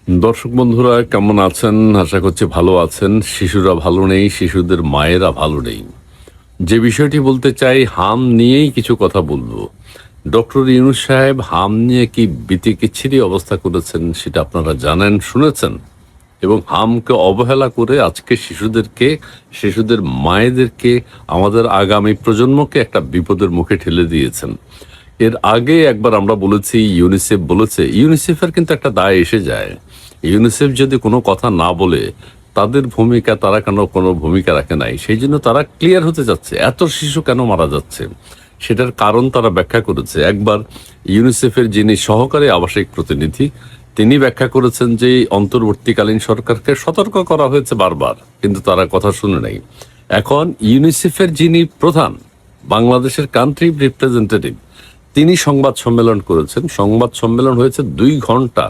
দর্শক বন্ধুরা কেমন আছেন? আশা করছি ভালো আছেন। শিশুরা ভালো নেই, শিশুদের মায়েরা ভালো নেই। যে বিষয়টি বলতে চাই, হাম নিয়েই কিছু কথা বলবো। ডক্টর ইউনূস সাহেব হাম নিয়ে কি বিতিকিচ্ছিরি অবস্থা করেছেন সেটা আপনারা জানেন, শুনেছেন, এবং হামকে অবহেলা করে আজকে শিশুদের মায়েদেরকে, আমাদের আগামী প্রজন্মকে একটা বিপদের মুখে ঠেলে দিয়েছেন। এর আগে একবার আমরা বলেছি, ইউনিসেফ বলেছে, ইউনিসেফের কিন্তু একটা দায় এসে যায়। ইউনিসেফ যদি কোনো কথা না বলে, তাদের ভূমিকা, তারা কেন কোনো ভূমিকা রাখে নাই, সেই জন্য তারা ক্লিয়ার হতে যাচ্ছে এত শিশু কেন মারা যাচ্ছে, সেটার কারণ তারা ব্যাখ্যা করেছে। একবার ইউনিসেফের যিনি সহকারী আবাসিক প্রতিনিধি, তিনি ব্যাখ্যা করেছেন যে অন্তর্বর্তীকালীন সরকারকে সতর্ক করা হয়েছে বারবার, কিন্তু তারা কথা শুনে নাই। এখন ইউনিসেফের যিনি প্রধান, বাংলাদেশের কান্ট্রি রিপ্রেজেন্টেটিভ, তিনি সংবাদ সম্মেলন করেছেন। সংবাদ সম্মেলন হয়েছে 2 ঘন্টা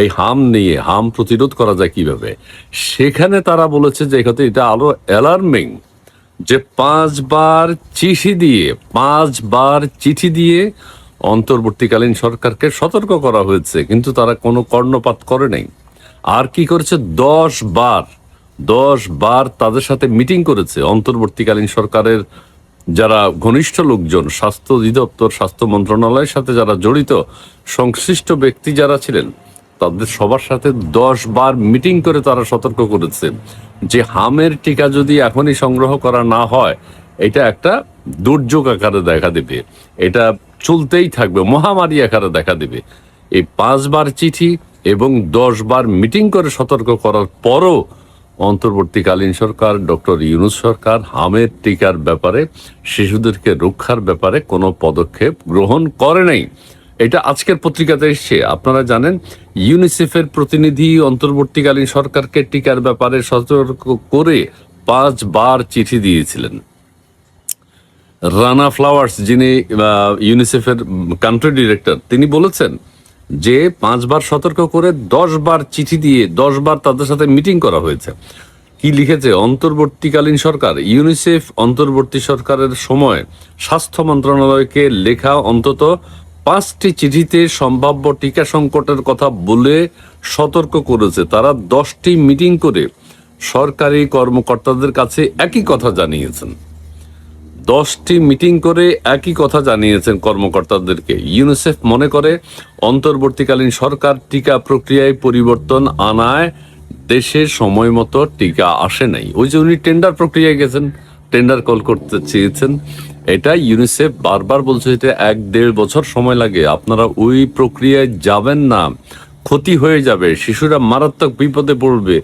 এই হাম নিয়ে, হাম প্রতিরোধ করা যায় কিভাবে। সেখানে তারা বলেছে যে এটা আরো অ্যালার্মিং, যে 5বার চিঠি দিয়ে অন্তর্বর্তীকালীন সরকারকে সতর্ক করা হয়েছে, কিন্তু তারা কোনো কর্ণপাত করে নাই। আর কি করেছে, 10 বার তাদের সাথে মিটিং করেছে। অন্তর্বর্তীকালীন সরকারের যারা ঘনিষ্ঠ লোকজন, স্বাস্থ্য অধিদপ্তর, স্বাস্থ্য মন্ত্রণালয়ের সাথে যারা জড়িত, সংশ্লিষ্ট ব্যক্তি যারা ছিলেন, তাদের সবার সাথে 10 বার মিটিং করে তারা সতর্ক করেছে যে হামের টিকা যদি এখনই সংগ্রহ করা না হয়, এটা একটা দুর্যোগ আকারে দেখা দেবে, এটা চলতেই থাকবে, মহামারী আকারে দেখা দেবে। এই 5 বার চিঠি এবং 10 বার মিটিং করে সতর্ক করার পরও অন্তর্বর্তীকালীন সরকার, ডক্টর ইউনূস সরকার হামের টিকার ব্যাপারে, শিশুদেরকে রক্ষার ব্যাপারে কোনো পদক্ষেপ গ্রহণ করে নাই। এটা আজকের পত্রিকাতে এসছে। আপনারা জানেন, ইউনিসেফের প্রতিনিধি অন্তর্বর্তীকালীন সরকারকে টিকার ব্যাপারে সতর্ক করে 5 বার চিঠি দিয়েছিলেন। রানা ফ্লাওয়ার্স, যিনি ইউনিসেফের কান্ট্রি ডিরেক্টর, তিনি বলেছেন যে 5 বার সতর্ক করে 10 বার চিঠি দিয়ে 10 বার তাদের সাথে মিটিং করা হয়েছে। কি লিখেছে অন্তর্বর্তীকালীন সরকার? ইউনিসেফ অন্তর্বর্তী সরকারের সময় স্বাস্থ্য মন্ত্রণালয়কে লেখা অন্তত 5টি চিঠিতে সম্ভাব্য টিকা সংকটের কথা বলে সতর্ক করেছে। তারা 10টি মিটিং করে সরকারি কর্মকর্তাদের কাছে একই কথা জানিয়েছেন। 10টি মিটিং করে একই কথা জানিয়েছেন কর্মকর্তাদেরকে। ইউনিসেফ মনে করে অন্তর্বর্তীকালীন সরকার টিকা প্রক্রিয়ায় পরিবর্তন আনায় দেশে সময় মতো টিকা আসে নাই। ওই যে উনি টেন্ডার প্রক্রিয়ায় গেছেন, টেন্ডার কল করতে চেয়েছেন, এটা ইউনিসেফ বারবার বলছে এটা 1-1.5 বছর সময় লাগে, আপনারা ওই প্রক্রিয়ায় যাবেন না, ক্ষতি হয়ে যাবে, শিশুরা মারাত্মক বিপদে পড়বে,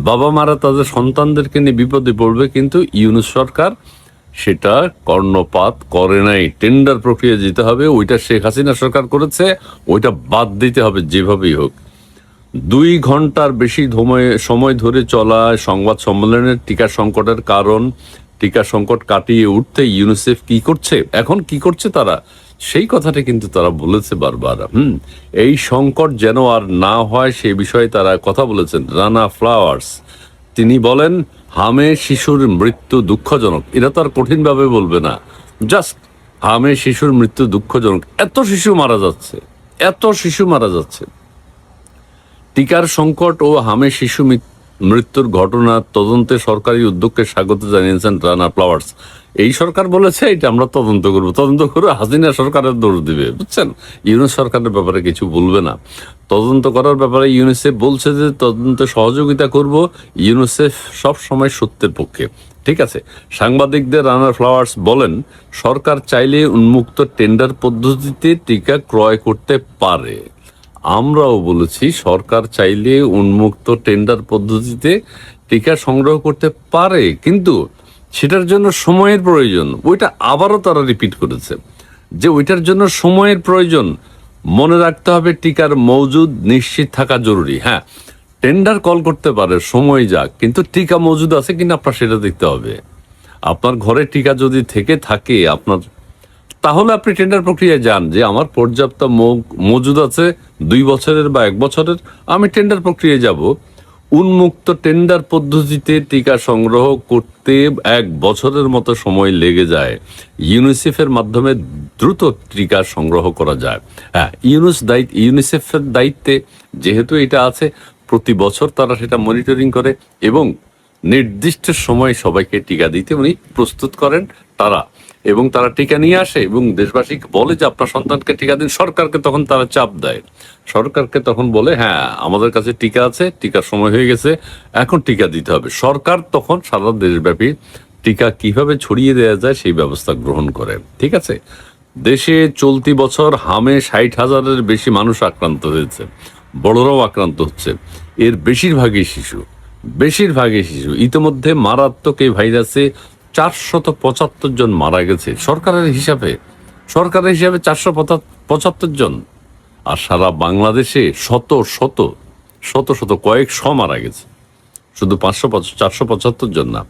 বাবা মারা তাদের সন্তানদেরকে নিয়ে বিপদে পড়বে। কিন্তু ইউনূস সরকার সেটা কর্ণপাত করে নাই। টেন্ডার প্রক্রিয়া যেতে হবে, ওইটা শেখ হাসিনা সরকার করেছে, ওইটা বাদ দিতে হবে যেভাবেই হোক। 2 ঘন্টার বেশি সময় ধরে চলা সংবাদ সম্মেলনের টিকা সংকটের কারণ, টিকা সংকট কাটিয়ে উঠতে ইউনিসেফ কি করছে, এখন কি করছে তারা, সেই কথাটা কিন্তু তারা বলেছে বারবার। এই সংকট যেন আর না হয় সেই বিষয়ে তারা কথা বলেছেন। রানা ফ্লাওয়ার্স তিনি বলেন, হামে শিশুর মৃত্যু দুঃখজনক। এরা তো আর কঠিনভাবে বলবে না, জাস্ট হামে শিশুর মৃত্যু দুঃখজনক। এত শিশু মারা যাচ্ছে। টিকার সংকট ও হামে শিশু মৃত্যুর ঘটনা তদন্তে সরকারি উদ্যোগকে স্বাগত জানিয়েছেন রানা ফ্লাওয়ার্স। এই সরকার বলেছে এটা আমরা তদন্ত করে হাসিনা সরকারের দোষ দিবে, বুঝছেন? ইউনূস সরকারের ব্যাপারে কিছু বলবে না। তদন্ত করার ব্যাপারে ইউনিসেফ বলছে যে তদন্তে সহযোগিতা করব। ইউনিসেফ সব সময় সত্যের পক্ষে, ঠিক আছে। সাংবাদিকদের রানা ফ্লাওয়ার্স বলেন, সরকার চাইলে উন্মুক্ত টেন্ডার পদ্ধতিতে টিকা ক্রয় করতে পারে। আমরাও বলেছি সরকার চাইলে উন্মুক্ত টেন্ডার পদ্ধতিতে টিকা সংগ্রহ করতে পারে, কিন্তু সেটার জন্য সময়ের প্রয়োজন। ওইটা আবারও তারা রিপিট করেছে যে ওইটার জন্য সময়ের প্রয়োজন। মনে রাখতে হবে টিকার মজুদ নিশ্চিত থাকা জরুরি। হ্যাঁ, টেন্ডার কল করতে পারে, সময় যাক, কিন্তু টিকা মজুদ আছে কিনা আপনার সেটা দেখতে হবে। আপনার ঘরে টিকা যদি থেকে থাকে আপনার, তাহলে আপনি টেন্ডার প্রক্রিয়ায় যান যে আমার পর্যাপ্ত মজুদ আছে 2 বছরের বা 1 বছরের, আমি টেন্ডার প্রক্রিয়ায় যাব। উন্মুক্ত টেন্ডার পদ্ধতিতে টিকা সংগ্রহ করতে 1 বছরের মতো সময় লেগে যায়। ইউনিসেফের মাধ্যমে দ্রুত টিকা সংগ্রহ করা যায়। হ্যাঁ, ইউনিসেফের দায়িত্বে যেহেতু এটা আছে, প্রতি বছর তারা সেটা মনিটরিং করে এবং নির্দিষ্ট সময় সবাইকে টিকা দিতে উনি প্রস্তুত করেন তারা, এবং তারা টিকা নিয়ে আসে এবং দেশবাসীকে বলে যে আপনার সন্তানকে টিকা দিন। সরকারকে তখন তারা চাপ দেয়, সরকারকে তখন বলে হ্যাঁ আমাদের কাছে টিকা আছে, টিকার সময় হয়ে গেছে, এখন টিকা দিতে হবে। সরকার তখন সারা দেশব্যাপী টিকা কিভাবে ছড়িয়ে দেওয়া যায় সেই ব্যবস্থা গ্রহণ করে। ঠিক আছে, দেশে চলতি বছর হামে 60,000-এর বেশি মানুষ আক্রান্ত হয়েছে, বড়রাও আক্রান্ত হচ্ছে, এর বেশিরভাগই শিশু, বেশিরভাগই শিশু। ইতিমধ্যে মারাত্মক এই ভাইরাসে 475 জন মারা গেছে সরকারের হিসাবে, সরকারের হিসাবে 475 জন। আর সারা বাংলাদেশে শত শত শত শত কয়েকশো মারা গেছে, শুধু 475 জন না।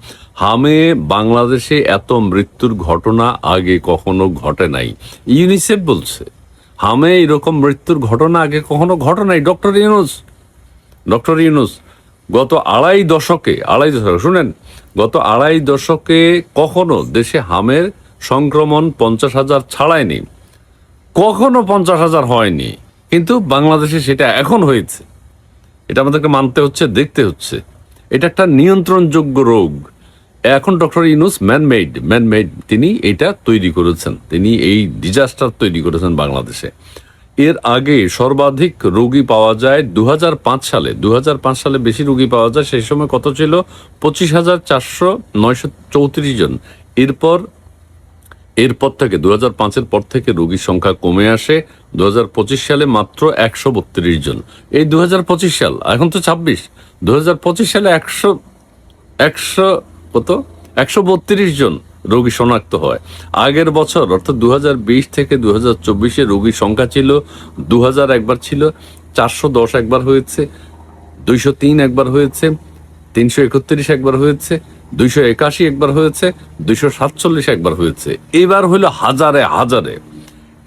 হামে বাংলাদেশে এত মৃত্যুর ঘটনা আগে কখনো ঘটে নাই, ইউনিসেফ বলছে। হামে এরকম মৃত্যুর ঘটনা আগে কখনো ঘটে নাই। ডক্টর ইউনুস গত আড়াই দশকে শুনেন, গত আড়াই দশকে কখনো দেশে হামের সংক্রমণ 50,000 ছাড়ায়নি, কখনো 50,000 হয়নি, কিন্তু বাংলাদেশে সেটা এখন হয়েছে। এটা আমাদেরকে মানতে হচ্ছে, দেখতে হচ্ছে। এটা একটা নিয়ন্ত্রণযোগ্য রোগ। এখন ডক্টর ইউনুস ম্যানমেড তিনি এটা তৈরি করেছেন, তিনি এই ডিজাস্টার তৈরি করেছেন বাংলাদেশে। এর আগে সর্বাধিক রোগী পাওয়া যায় 2005 সালে, 2005 সালে বেশি রোগী পাওয়া যায়। সেই সময় কত ছিল? 25,934 জন। এরপর থেকে 2005-এর পর থেকে রোগীর সংখ্যা কমে আসে। 2025 সালে মাত্র 132 জন। এই 2025 সাল, এখন তো 26, 2025 সালে 132 জন রোগী শনাক্ত হয়। আগের বছর অর্থাৎ 2020 থেকে 2024-এ রোগীর সংখ্যা ছিল 2000 একবার ছিল, 410 একবার হয়েছে, 203 একবার হয়েছে, 331 একবার হয়েছে, 281 একবার হয়েছে, 247 একবার হয়েছে, এবার হলো হাজারে হাজারে।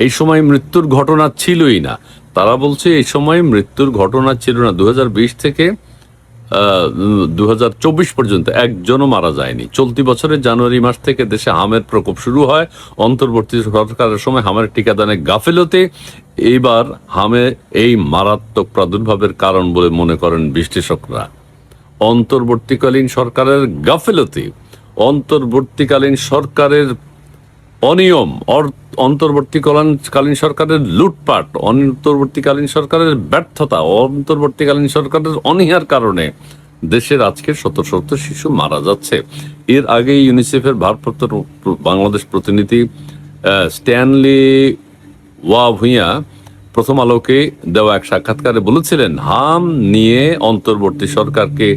এই সময় মৃত্যুর ঘটনা ছিলই না। তারা বলছে এই সময় মৃত্যুর ঘটনা ছিল না। 2020 থেকে 2024 পর্যন্ত একজনও মারা যায়নি। চলতি বছরের জানুয়ারি মাস থেকে দেশে হামের প্রকোপ শুরু হয়। অন্তর্বর্তী সরকারের সময় হামের টিকাদানের গাফিলতি এইবার হামে এই মারাত্মক প্রাদুর্ভাবের কারণ বলে মনে করেন বিশ্লেষকরা। অন্তর্বর্তীকালীন সরকারের গাফিলতি, অন্তর্বর্তীকালীন সরকারের অনিয়ম, অন্তর্বর্তীকালীন সরকারের লুটপাট, অন্তর্বর্তীকালীন সরকারের ব্যর্থতা, অন্তর্বর্তীকালীন সরকারের অনীহার কারণে দেশের আজকে শত শত শিশু মারা যাচ্ছে। এর আগে ইউনিসেফের ভারপ্রাপ্ত বাংলাদেশ প্রতিনিধি স্ট্যানলি ওয়া ভুঁইয়া প্রথম আলোকে দেওয়া এক সাক্ষাৎকারে বলেছিলেন, হাম নিয়ে অন্তর্বর্তী সরকারকে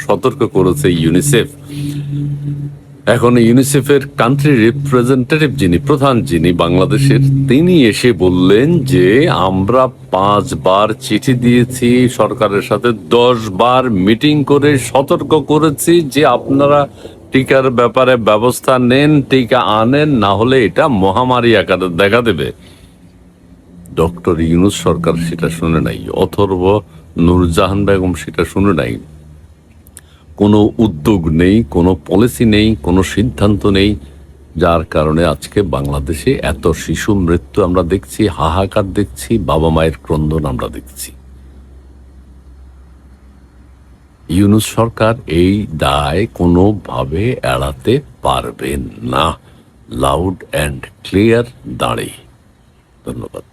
সতর্ক করেছে ইউনিসেফ। এখন ইউনিসেফের কান্ট্রি রিপ্রেজেন্টেটিভ যিনি বাংলাদেশের, তিনি এসে বললেন যে আমরা 5 বার চিঠি দিয়েছি সরকারের সাথে, 10 বার মিটিং করে সতর্ক করেছি যে আপনারা টিকার ব্যাপারে ব্যবস্থা নেন, টিকা আনেন, না হলে এটা মহামারী আকারে দেখা দেবে। ডক্টর ইউনুস সরকার সেটা শুনে নাই, অথর্ব নূরজাহান বেগম সেটা শুনে নাই। কোনো উদ্যোগ নেই, কোনো পলিসি নেই, কোনো সিদ্ধান্ত নেই, যার কারণে আজকে বাংলাদেশে এত শিশু মৃত্যু আমরা দেখছি, হাহাকার দেখছি, বাবা মায়ের ক্রন্দন আমরা দেখছি। ইউনুস সরকার এই দায় কোনোভাবে এড়াতে পারবেন না। লাউড অ্যান্ড ক্লিয়ার দাঁড়িয়ে। ধন্যবাদ।